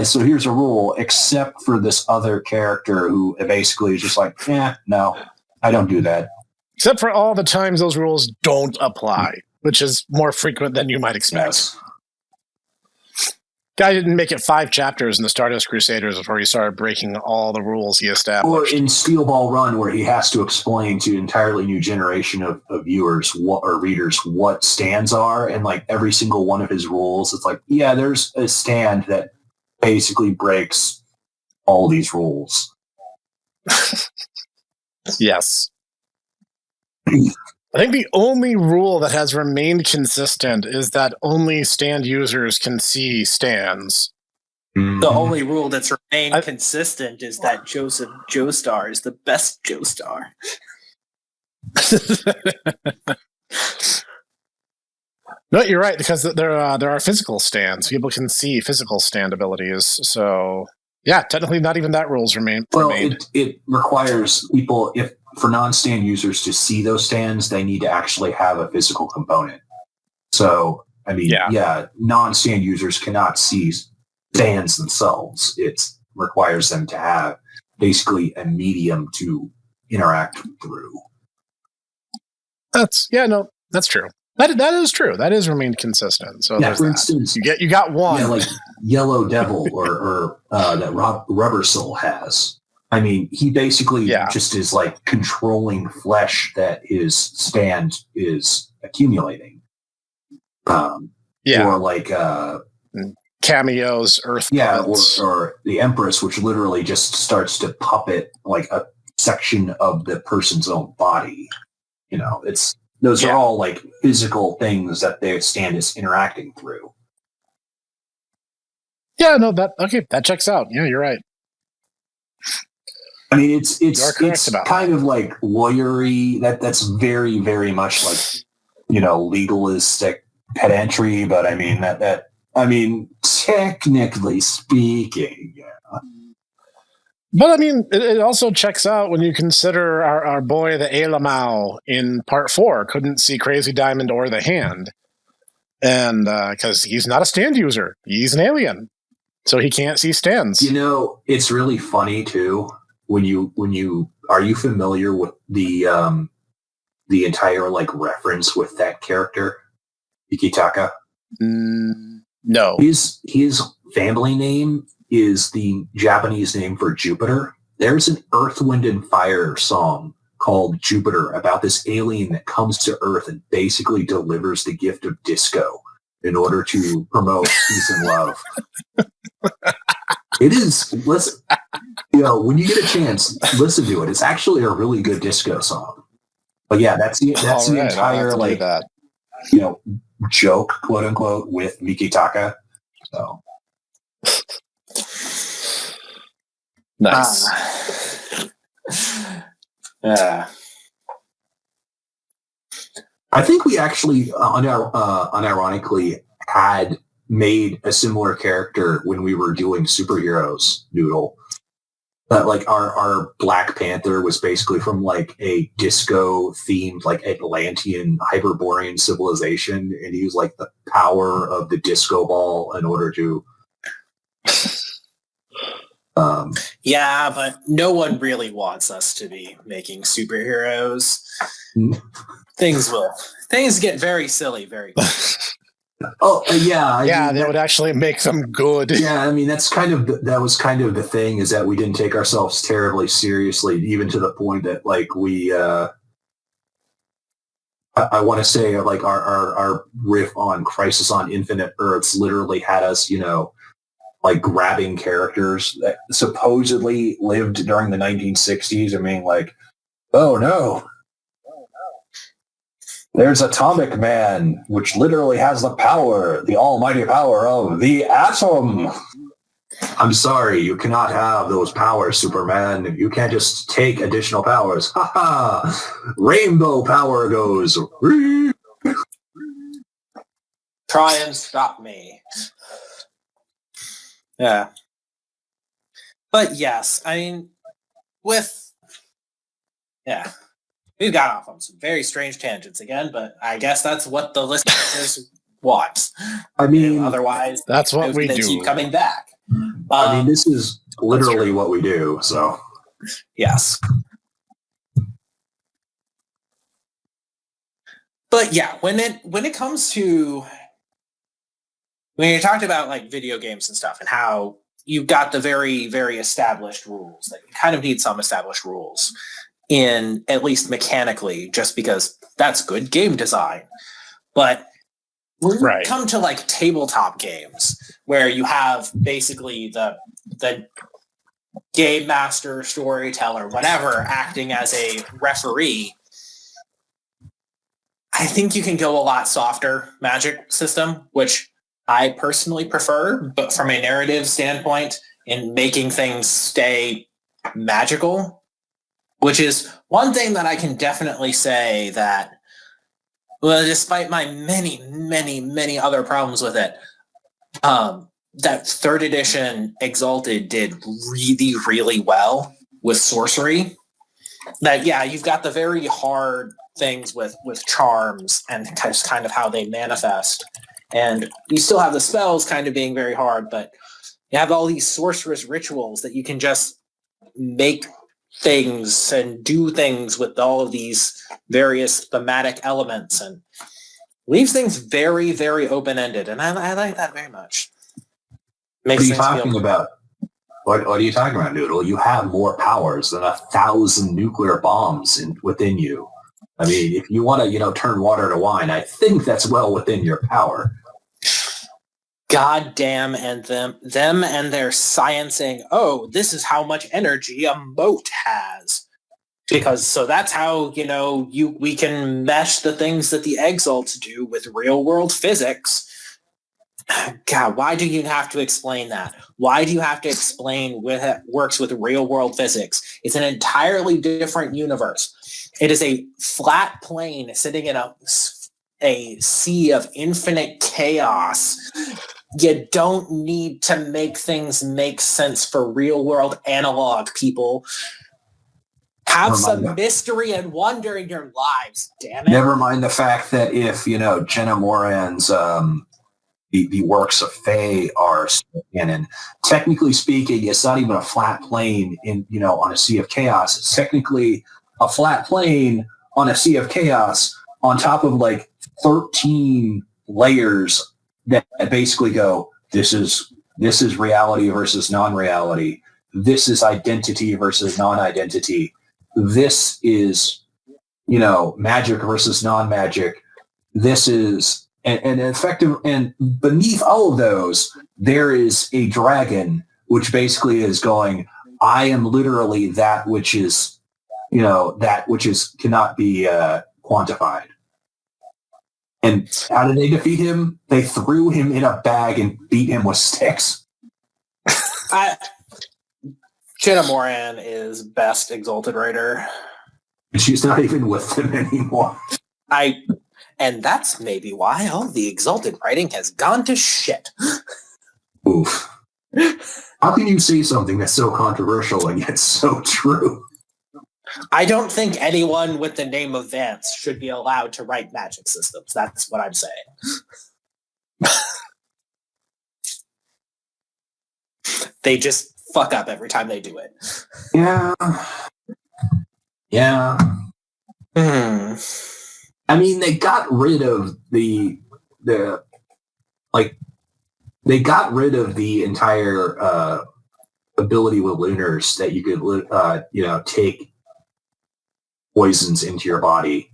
Speaker 2: so here's a rule, except for this other character who basically is just like, no, I don't do that.
Speaker 1: Except for all the times those rules don't apply, which is more frequent than you might expect.
Speaker 2: Yes.
Speaker 1: Guy didn't make it 5 chapters in the Stardust Crusaders before he started breaking all the rules he established.
Speaker 2: Or in Steel Ball Run, where he has to explain to an entirely new generation of viewers or readers what stands are, and like every single one of his rules, it's like, there's a stand that basically breaks all these rules.
Speaker 1: Yes. I think the only rule that has remained consistent is that only stand users can see stands.
Speaker 3: The only rule that's remained consistent is that Joseph Joestar is the best Joestar.
Speaker 1: No, you're right, because there are physical stands. People can see physical stand abilities. So, technically not even that rule's remained.
Speaker 2: Well, it requires people, for non-stand users to see those stands, they need to actually have a physical component. So, I mean, non-stand users cannot see stands themselves. It requires them to have basically a medium to interact through.
Speaker 1: That's true. That is true. That is remained consistent. So,
Speaker 2: for instance,
Speaker 1: you got one.
Speaker 2: like Yellow Devil or that Rubber Soul has. I mean, he basically just is like controlling flesh that his stand is accumulating. Or like
Speaker 1: cameos, earth.
Speaker 2: Or the Empress, which literally just starts to puppet like a section of the person's own body. Those are all like physical things that their stand is interacting through.
Speaker 1: Yeah, no, that checks out. Yeah, you're right.
Speaker 2: I mean, it's kind of like lawyery. That's very, very much like, legalistic pedantry. But I mean, technically speaking,
Speaker 1: But I mean, it also checks out when you consider our boy, the Elamau in part 4, couldn't see Crazy Diamond or the hand. And because he's not a stand user, he's an alien. So he can't see stands.
Speaker 2: It's really funny too. When you are you familiar with the entire like reference with that character, Ikitaka?
Speaker 1: No.
Speaker 2: His family name is the Japanese name for Jupiter. There's an Earth, Wind, and Fire song called Jupiter about this alien that comes to Earth and basically delivers the gift of disco in order to promote peace and love. It is, listen, when you get a chance, listen to it. It's actually a really good disco song. But that's the entire like joke, quote unquote, with Mikitaka. So
Speaker 1: Nice.
Speaker 3: Yeah.
Speaker 2: I think we actually, unironically, had made a similar character when we were doing superheroes, Noodle. That like our Black Panther was basically from like a disco themed like Atlantean Hyperborean civilization, and he used like the power of the disco ball in order to.
Speaker 3: Yeah, but no one really wants us to be making superheroes. Things get very silly very quickly.
Speaker 2: Oh yeah,
Speaker 1: yeah, that would actually make them good.
Speaker 2: Yeah, I mean that was kind of the thing, is that we didn't take ourselves terribly seriously, even to the point that like we. I want to say like our riff on Crisis on Infinite Earths literally had us, like grabbing characters that supposedly lived during the 1960s and being like, oh no. There's Atomic Man, which literally has the power, the almighty power of the atom. I'm sorry, you cannot have those powers, Superman. You can't just take additional powers. Ha ha! Rainbow power goes.
Speaker 3: Try and stop me. Yeah. But yes, I mean, we've got off on some very strange tangents again, but I guess that's what the listeners want.
Speaker 2: I mean,
Speaker 3: otherwise,
Speaker 1: that's what we do.
Speaker 3: Keep coming back.
Speaker 2: I mean, this is literally what we do. So,
Speaker 3: yes. But yeah, when it comes to when you talked about like video games and stuff and how you've got the very, very established rules, that you kind of need some established rules in at least mechanically, just because that's good game design. But when you come to like tabletop games where you have basically the game master, storyteller, whatever, acting as a referee, I think you can go a lot softer magic system, which I personally prefer, but from a narrative standpoint, in making things stay magical, which is one thing that I can definitely say that, well, despite my many, many, many other problems with it, that third edition Exalted did really, really well with sorcery. That, yeah, you've got the very hard things with charms and just kind of how they manifest. And you still have the spells kind of being very hard, but you have all these sorcerous rituals that you can just make things and do things with all of these various thematic elements, and leaves things very, very open-ended. And I like that very much.
Speaker 2: What are you talking about? What are you talking about, Noodle? You have more powers than 1,000 nuclear bombs within you. I mean, if you want to, turn water to wine, I think that's well within your power.
Speaker 3: God damn, and them and their sciencing, oh, this is how much energy a moat has. Because so that's how, we can mesh the things that the Exalts do with real world physics. God, why do you have to explain that? Why do you have to explain what it works with real world physics? It's an entirely different universe. It is a flat plane sitting in a sea of infinite chaos. You don't need to make things make sense for real world analog people. Have some mystery and wonder in your lives, damn it.
Speaker 2: Never mind the fact that if, Jenna Moran's the works of Faye are canon, technically speaking, it's not even a flat plane on a sea of chaos. It's technically a flat plane on a sea of chaos on top of like 13 layers that basically go, this is reality versus non-reality. This is identity versus non-identity. This is, magic versus non-magic. This is, and effective, and beneath all of those, there is a dragon, which basically is going, I am literally that which is, cannot be quantified. And how did they defeat him? They threw him in a bag and beat him with sticks.
Speaker 3: Shanna Moran is best Exalted writer.
Speaker 2: She's not even with them anymore.
Speaker 3: And that's maybe why all the Exalted writing has gone to shit.
Speaker 2: Oof. How can you say something that's so controversial and yet so true?
Speaker 3: I don't think anyone with the name of Vance should be allowed to write magic systems. That's what I'm saying. They just fuck up every time they do it.
Speaker 2: Yeah. Yeah. I mean, they got rid of they got rid of the entire ability with lunars that you could, take poisons into your body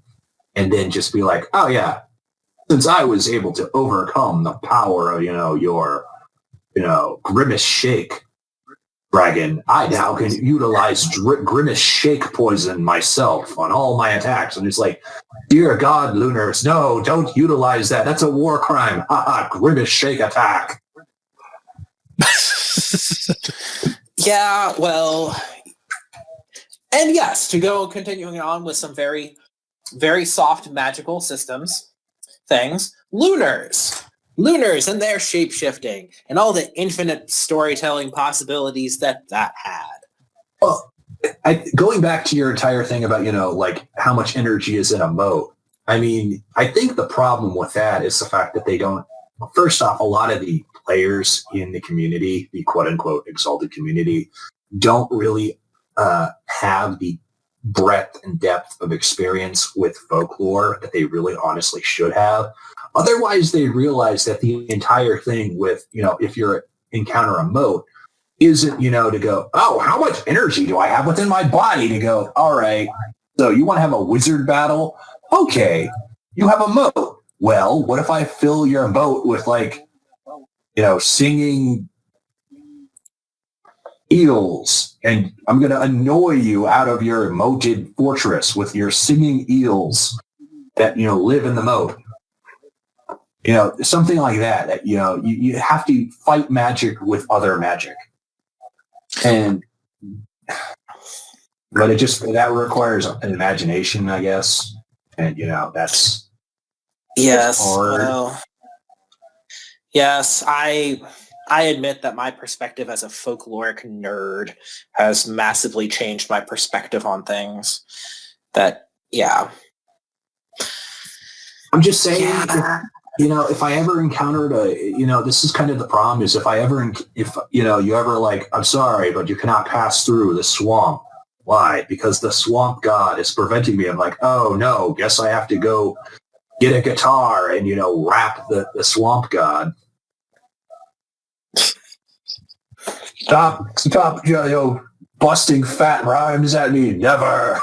Speaker 2: and then just be like, oh yeah, since I was able to overcome the power of, your, Grimace Shake dragon, I now can utilize Grimace Shake poison myself on all my attacks. And it's like, dear God, Lunars, no, don't utilize that. That's a war crime. Haha, Grimace Shake attack.
Speaker 3: Yeah, well, and yes, to go continuing on with some very, very soft magical systems things, Lunars and their shape-shifting and all the infinite storytelling possibilities that had.
Speaker 2: Well, going back to your entire thing about, how much energy is in a moat, I mean, I think the problem with that is the fact that they don't, first off, a lot of the players in the community, the quote-unquote exalted community, don't really have the breadth and depth of experience with folklore that they really honestly should have. Otherwise, they realize that the entire thing with, if you encounter a moat, isn't, to go, oh, how much energy do I have within my body to go, all right, so you want to have a wizard battle? Okay, you have a moat. Well, what if I fill your moat with, singing eels, and I'm going to annoy you out of your moated fortress with your singing eels that, live in the moat. Something like that, you have to fight magic with other magic. But that requires an imagination, I guess. And, that's hard.
Speaker 3: Well, yes, I admit that my perspective as a folkloric nerd has massively changed my perspective on things. Yeah.
Speaker 2: I'm just saying, if I ever encountered this is kind of the problem is if you ever I'm sorry, but you cannot pass through the swamp. Why? Because the swamp god is preventing me. I'm like, oh no, guess I have to go get a guitar and, rap the swamp god. Stop, busting fat rhymes at me. Never.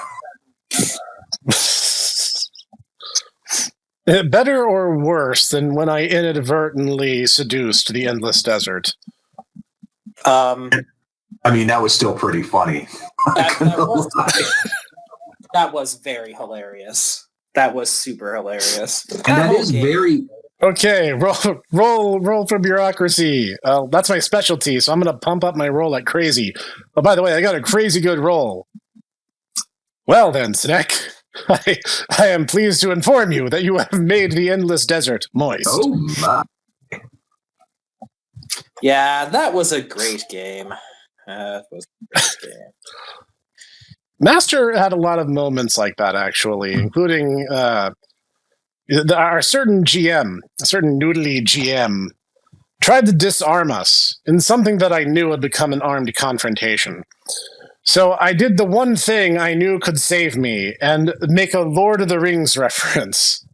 Speaker 1: Better or worse than when I inadvertently seduced the Endless Desert?
Speaker 2: I mean, that was still pretty funny.
Speaker 3: That was very hilarious. That was super hilarious.
Speaker 2: And that is very...
Speaker 1: Okay, roll for bureaucracy. That's my specialty, so I'm going to pump up my roll like crazy. Oh, by the way, I got a crazy good roll. Well then, Snek, I am pleased to inform you that you have made the Endless Desert moist.
Speaker 2: Oh my.
Speaker 3: Yeah, that was a great game.
Speaker 1: Master had a lot of moments like that, actually, including our certain GM, a certain noodly GM, tried to disarm us in something that I knew would become an armed confrontation. So I did the one thing I knew could save me and make a Lord of the Rings reference.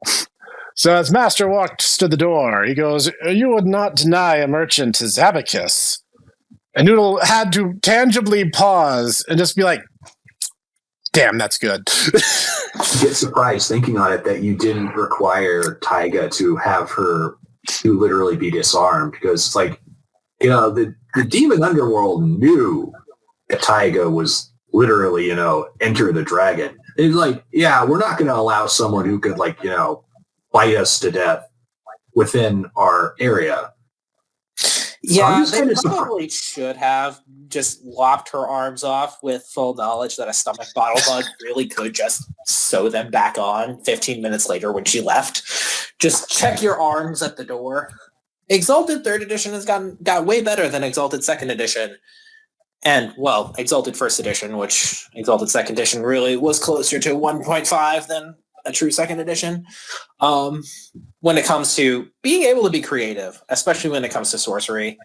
Speaker 1: So as Master walks to the door, he goes, "You would not deny a merchant his abacus." And Noodle had to tangibly pause and just be like, damn, that's good.
Speaker 2: Get surprised thinking on it that you didn't require Taiga to have her to literally be disarmed, because it's like, the demon underworld knew that Taiga was literally, enter the dragon. It's like, yeah, we're not going to allow someone who could bite us to death within our area.
Speaker 3: Yeah,
Speaker 2: just
Speaker 3: they
Speaker 2: kinda
Speaker 3: probably should have just lopped her arms off with full knowledge that a stomach bottle bug really could just sew them back on 15 minutes later when she left. Just check your arms at the door. Exalted 3rd edition has got way better than Exalted 2nd edition. And, well, Exalted 1st edition, which Exalted 2nd edition really was closer to 1.5 than a true 2nd edition. When it comes to being able to be creative, especially when it comes to sorcery.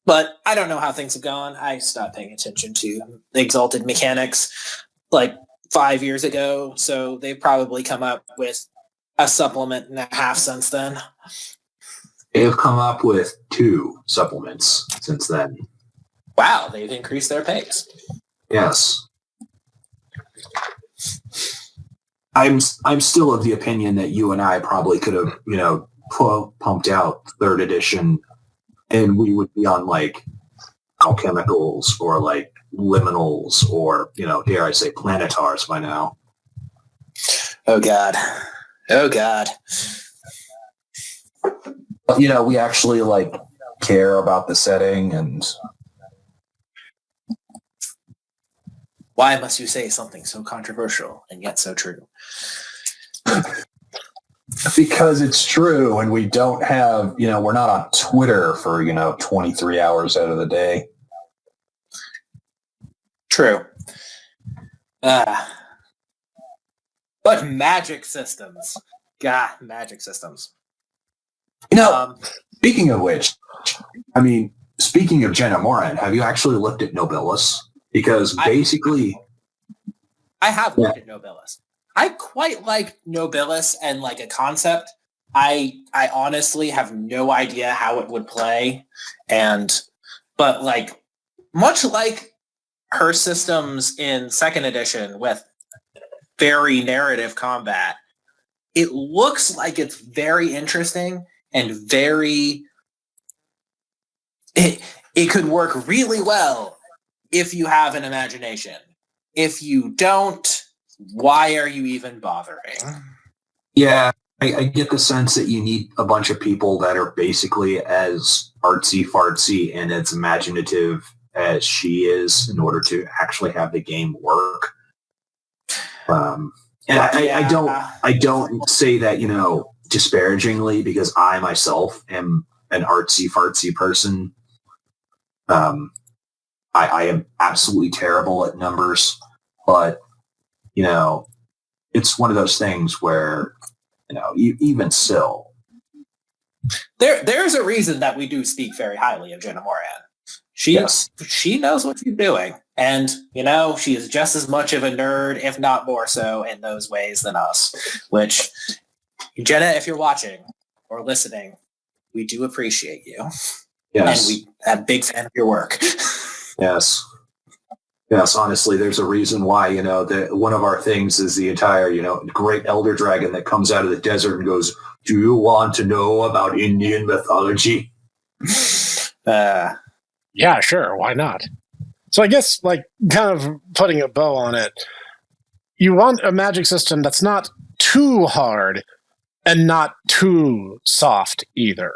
Speaker 3: But I don't know how things have gone. I stopped paying attention to Exalted mechanics like 5 years ago, so they've probably come up with a supplement and a half since then.
Speaker 2: They've come up with 2 supplements since then.
Speaker 3: Wow, they've increased their pace.
Speaker 2: Yes. I'm still of the opinion that you and I probably could have, pumped out 3rd edition, and we would be on like alchemicals or like liminals or, dare I say planetars by now.
Speaker 3: Oh God.
Speaker 2: We actually like care about the setting and
Speaker 3: why must you say something so controversial and yet so true?
Speaker 2: because it's true, and we don't have, we're not on Twitter for, 23 hours out of the day.
Speaker 3: True. But magic systems. God, magic systems.
Speaker 2: Speaking of which, speaking of Jenna Moran, have you actually looked at Nobilis? Because basically...
Speaker 3: I have looked at Nobilis. I quite like Nobilis and like a concept. I honestly have no idea how it would play. But like, much like her systems in 2nd edition with very narrative combat, it looks like it's very interesting and very... It could work really well if you have an imagination. If you don't, why are you even bothering?
Speaker 2: Yeah, I get the sense that you need a bunch of people that are basically as artsy-fartsy and as imaginative as she is in order to actually have the game work. And I don't say that, disparagingly, because I myself am an artsy-fartsy person. I am absolutely terrible at numbers, but, it's one of those things where, even still.
Speaker 3: There's a reason that we do speak very highly of Jenna Moran. She knows what she's doing. And, she is just as much of a nerd, if not more so, in those ways than us. Which, Jenna, if you're watching or listening, we do appreciate you.
Speaker 2: Yes.
Speaker 3: And we are a big fan of your work.
Speaker 2: Yes. Yes, honestly, there's a reason why, one of our things is the entire, great elder dragon that comes out of the desert and goes, "Do you want to know about Indian mythology?"
Speaker 1: Yeah, sure. Why not? So I guess, like, kind of putting a bow on it, you want a magic system that's not too hard and not too soft either,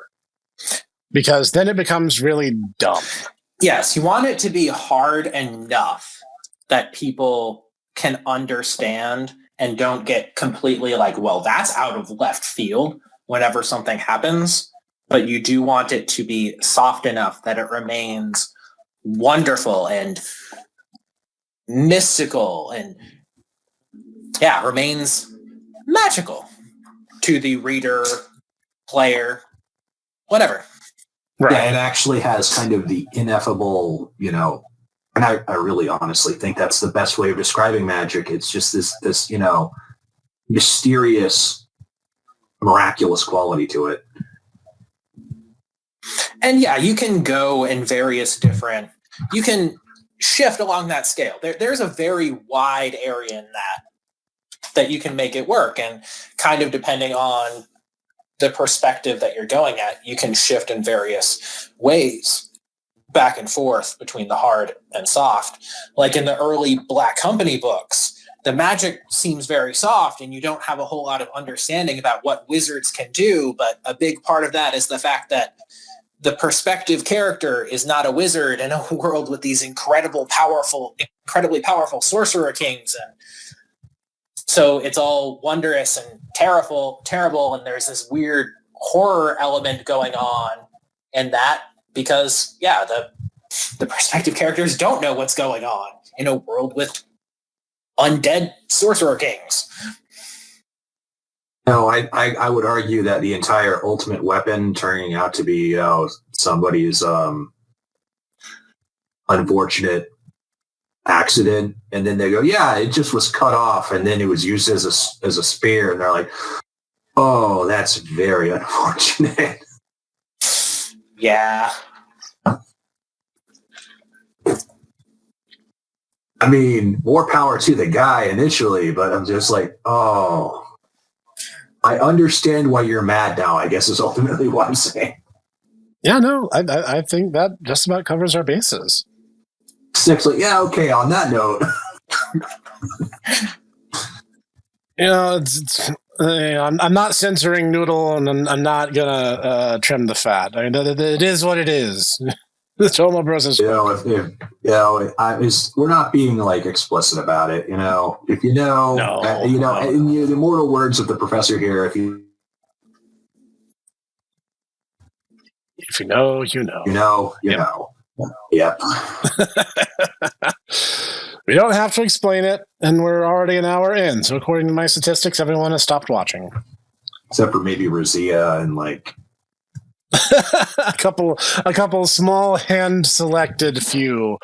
Speaker 1: because then it becomes really dumb.
Speaker 3: Yes, you want it to be hard enough that people can understand and don't get completely like, well, that's out of left field whenever something happens. But you do want it to be soft enough that it remains wonderful and mystical and, remains magical to the reader, player, whatever.
Speaker 1: Right.
Speaker 2: Yeah, it actually has kind of the ineffable, and I really honestly think that's the best way of describing magic. It's just this mysterious, miraculous quality to it.
Speaker 3: And you can go in various different, you can shift along that scale. There's a very wide area in that you can make it work. And kind of depending on the perspective that you're going at, you can shift in various ways back and forth between the hard and soft. Like in the early Black Company books, the magic seems very soft and you don't have a whole lot of understanding about what wizards can do. But a big part of that is the fact that the perspective character is not a wizard in a world with these incredibly powerful sorcerer kings. And so it's all wondrous and terrible. And there's this weird horror element going on in that because, the perspective characters don't know what's going on in a world with undead sorcerer kings.
Speaker 2: No, I would argue that the entire ultimate weapon turning out to be somebody's unfortunate accident, and then they go, it just was cut off, and then it was used as a spear, and they're like, oh, that's very unfortunate.
Speaker 3: Yeah.
Speaker 2: I mean, more power to the guy initially, but I'm just like, oh, I understand why you're mad now, I guess is ultimately what I'm saying.
Speaker 1: Yeah, no, I think that just about covers our bases.
Speaker 2: Six, like, okay, on that note.
Speaker 1: I'm not censoring Noodle, and I'm not going to trim the fat. I mean, it is what it is. The Tomo Bros is
Speaker 2: we're not being like explicit about it. If in the immortal words of the professor here, if you know, you know. Yep.
Speaker 1: We don't have to explain it, and we're already an hour in. So according to my statistics, everyone has stopped watching,
Speaker 2: except for maybe Razia and like.
Speaker 1: a couple small hand-selected few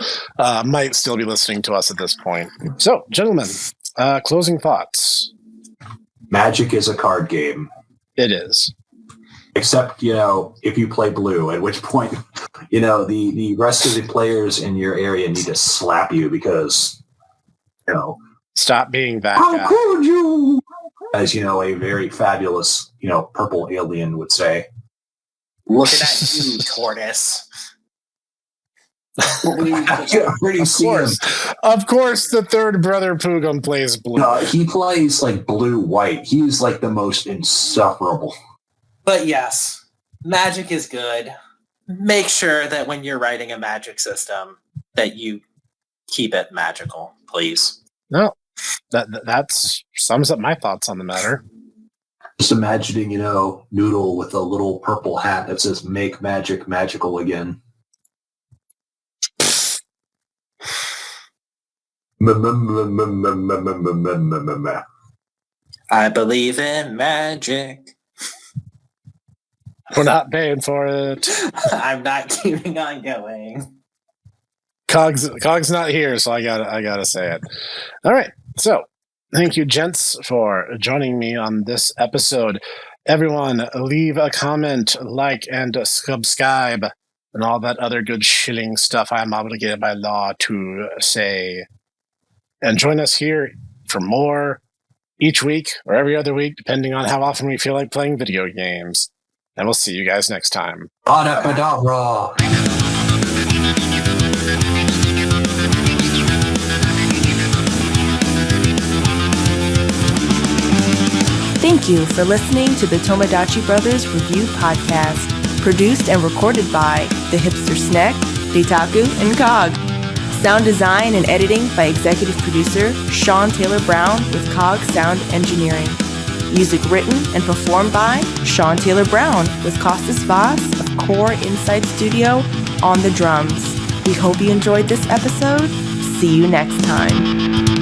Speaker 1: might still be listening to us at this point. So, gentlemen, closing thoughts.
Speaker 2: Magic is a card game.
Speaker 1: It is.
Speaker 2: Except, if you play blue, at which point, the rest of the players in your area need to slap you because,
Speaker 1: stop being that
Speaker 2: how
Speaker 1: guy.
Speaker 2: Could you? As, a very fabulous, purple alien would say.
Speaker 3: Looking at you, Tortoise.
Speaker 1: Of course, the third brother Pugum plays blue.
Speaker 2: No, he plays like blue-white. He's like the most insufferable.
Speaker 3: But yes, magic is good. Make sure that when you're writing a magic system, that you keep it magical, please.
Speaker 1: No, that sums up my thoughts on the matter.
Speaker 2: Just imagining, Noodle with a little purple hat that says "Make magic magical again."
Speaker 3: I believe in magic.
Speaker 1: We're not paying for it.
Speaker 3: I'm not keeping on going.
Speaker 1: Cog's not here, so I gotta say it. All right, so. Thank you, gents, for joining me on this episode. Everyone, leave a comment, like, and subscribe, and all that other good shilling stuff I am obligated by law to say. And join us here for more each week or every other week, depending on how often we feel like playing video games. And we'll see you guys next time.
Speaker 2: Adabadabra.
Speaker 4: Thank you for listening to the Tomodachi Brothers Review Podcast, produced and recorded by the Hipster Snek, Dietaku, and Cog. Sound design and editing by executive producer Sean Taylor Brown with Cog Sound Engineering. Music written and performed by Sean Taylor Brown with Costas Vaz of Core Insight Studio on the drums. We hope you enjoyed this episode. See you next time.